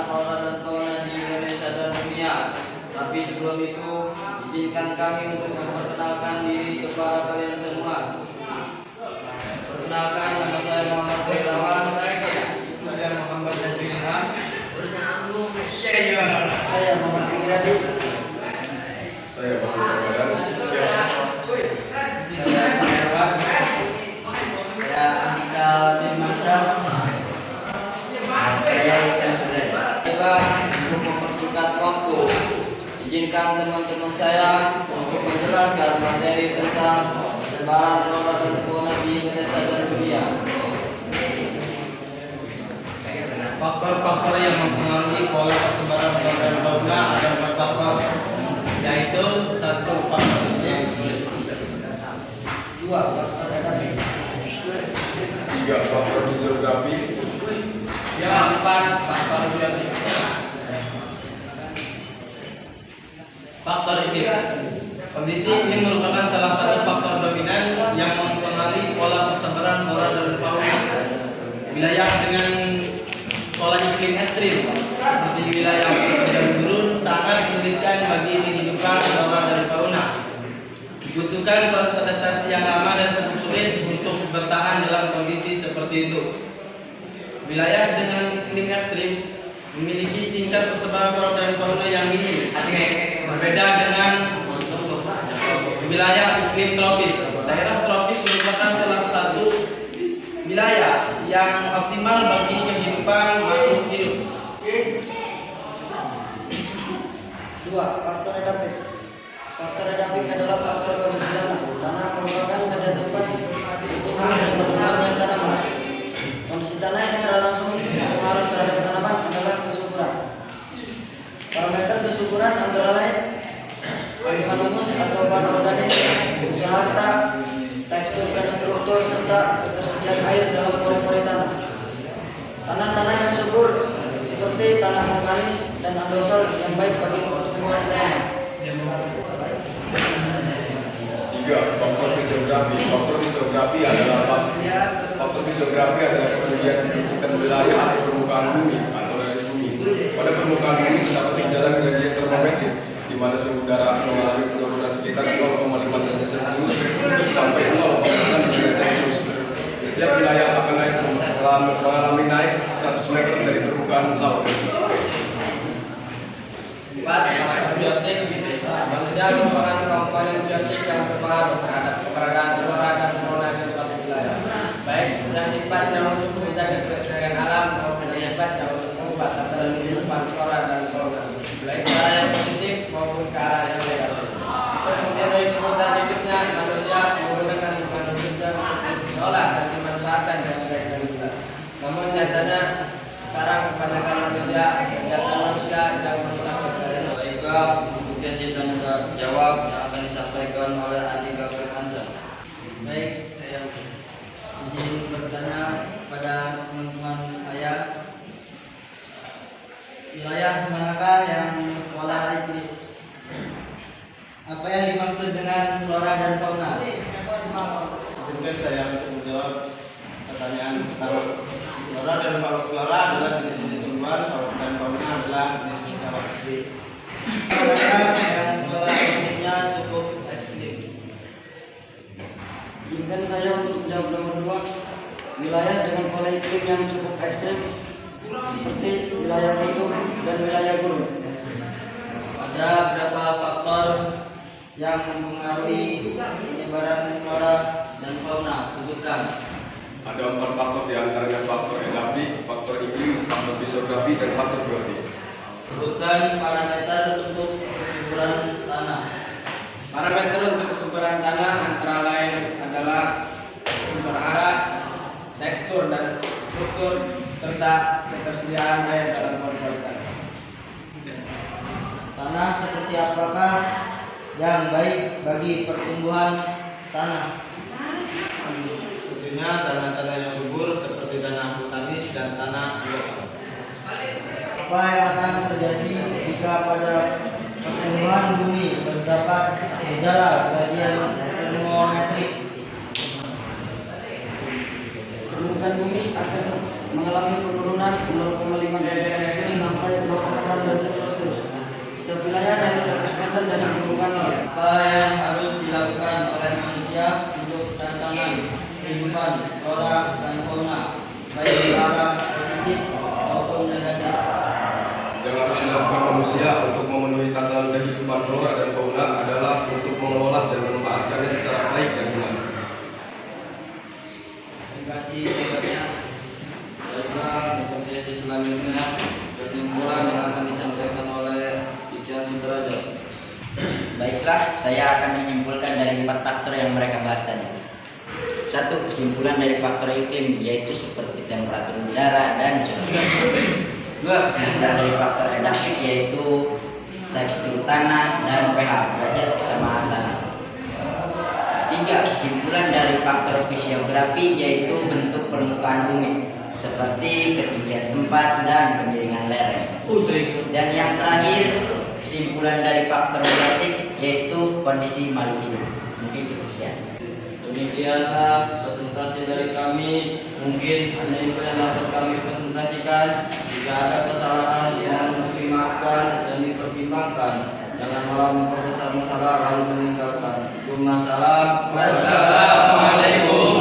flora dan fauna di Indonesia dan dunia. Tapi sebelum itu, izinkan kami untuk memperkenalkan diri kepada kalian semua. Perkenalkan, nama saya Muhammad Rirawan. Saya Muhammad Nazrina. Saya Muhammad Igradi. Saya Bapak Ramadan. Saya Samerwan. Saya Andika Dimasa. Saya Isan Sudara. Tiba untuk mempersingkat waktu, izinkan teman-teman saya untuk menjelaskan materi tentang persebaran flora dan fauna di Indonesia dan dunia. Faktor-faktor yang mempengaruhi pola persebaran flora dan fauna ada 4 faktor, yaitu 1 faktor iklim, 2. Faktor adaptif. 3. Faktor fisiografi. 4 faktor biologis. Faktor iklim. Kondisi iklim merupakan salah satu faktor dominan yang mempengaruhi pola persebaran flora dan fauna. Wilayah dengan pola iklim ekstrim seperti wilayah hujan turun sangat menyulitkan bagi kehidupan flora dan fauna. Dibutuhkan proses adaptasi yang lama dan cukup sulit untuk bertahan dalam kondisi seperti itu. Wilayah dengan iklim ekstrim memiliki tingkat persebaran flora dan fauna yang minim, berbeda dengan wilayah iklim tropis. Daerah tropis merupakan salah satu wilayah yang optimal bagi kehidupan makhluk hidup. 2. Faktor adaptif. Faktor adaptif adalah faktor kondisi tanah. Tanah merupakan media tempat bertumbuh dan berkembangnya tanaman. Kondisi tanah yang secara langsung berpengaruh terhadap tanaman adalah kesuburan. Parameter kesuburan antara lain kandungan humus atau bahan organik, unsur harta, tekstur dan struktur, serta ketersediaan air dalam pori-pori tanah. Tanah-tanah yang subur seperti tanah vulkanis dan andosol yang baik bagi pertumbuhan tanaman. 3. Faktor fisiografi. Faktor fisiografi adalah ketinggian dan wilayah atau permukaan bumi atau dari bumi. Pada permukaan bumi terdapat jalan gradien termometrik di mana suhu udara mengalami penurunan sekitar 0,5 derajat Celcius sampai 0,9 derajat Celcius. Setiap wilayah akan mengalami naik 100 meter dari permukaan laut. 4. Faktor biotik. Manusia merupakan komponen biotik yang berpengaruh terhadap keberadaan flora dan fauna di suatu wilayah, baik yang sifatnya untuk menjaga kelestarian alam maupun yang sifatnya untuk mengubah tata kehidupan flora dan fauna, baik ke arah yang positif maupun ke arah yang negatif. Untuk membiayai kebutuhan hidupnya, manusia menggunakan lingkungan hidupnya untuk diolah dan dimanfaatkan dengan baik dan benar. Namun nyatanya sekarang kebanyakan kegiatan manusia yang merusak kelestarian. Untuk sesi tanya jawab yang akan disampaikan oleh Andika Firmansyah. Baik, saya izin bertanya pada teman-teman saya, wilayah manakah yang pola iklim? Apa yang dimaksud dengan flora dan fauna? Izinkan saya untuk menjawab pertanyaan pertama. Flora dan fauna. Flora adalah jenis-jenis tumbuhan, dan fauna adalah jenis-jenis hewan. Manakah yang pola iklimnya cukup ekstrim? Izinkan saya untuk menjawab nomor 2. Wilayah dengan pola iklim yang cukup ekstrim seperti wilayah mendung dan wilayah gurun. Ada beberapa faktor yang mempengaruhi penyebaran flora dan fauna. Sebutkan. Ada 4 faktor, diantaranya faktor adaptif, faktor iklim, faktor fisiografi, dan faktor biotik. Sebutkan parameter untuk kesuburan tanah. Parameter untuk kesuburan tanah antara lain adalah unsur hara, tekstur dan struktur, serta ketersediaan air dalam pori-pori tanah. Tanah seperti apakah yang baik bagi pertumbuhan tanah? Tentunya tanah-tanah yang subur seperti tanah vulkanis dan tanah andosol. Apa yang akan terjadi jika pada pertumbuhan bumi terdapat gejala gradien termometrik? Permukaan bumi akan mengalami penurunan 0,5 derajat Celcius sampai Bukanlah apa yang harus dilakukan oleh manusia untuk tantangan kehidupan flora dan fauna, baik secara positif maupun negatif. Yang harus dilakukan manusia untuk memenuhi tantangan kehidupan flora dan fauna adalah untuk mengelola dan memanfaatkannya secara baik dan benar. Terima kasih jawabannya. Baiklah, untuk sesi selanjutnya kesimpulan yang akan disampaikan oleh Ican Sudrajat. Baiklah, saya akan menyimpulkan dari 4 faktor yang mereka bahas tadi. 1. Kesimpulan dari faktor iklim, yaitu seperti temperatur udara dan cuaca. 2. Kesimpulan dari faktor adaptif, yaitu tekstur tanah dan pH, derajat kesamaan tanah. 3. Kesimpulan dari faktor fisiografi, yaitu bentuk permukaan bumi, seperti ketinggian tempat dan kemiringan lereng. Dan yang terakhir, kesimpulan dari faktor genetik, yaitu kondisi makhluk hidup. Mungkin demikian. Demikianlah presentasi dari kami. Mungkin hanya itu yang dapat kami presentasikan. Jika ada kesalahan yang dimaafkan dan dipertimbangkan. Jangan malah memperbesar masalah lalu meninggalkan. Wassalamualaikum.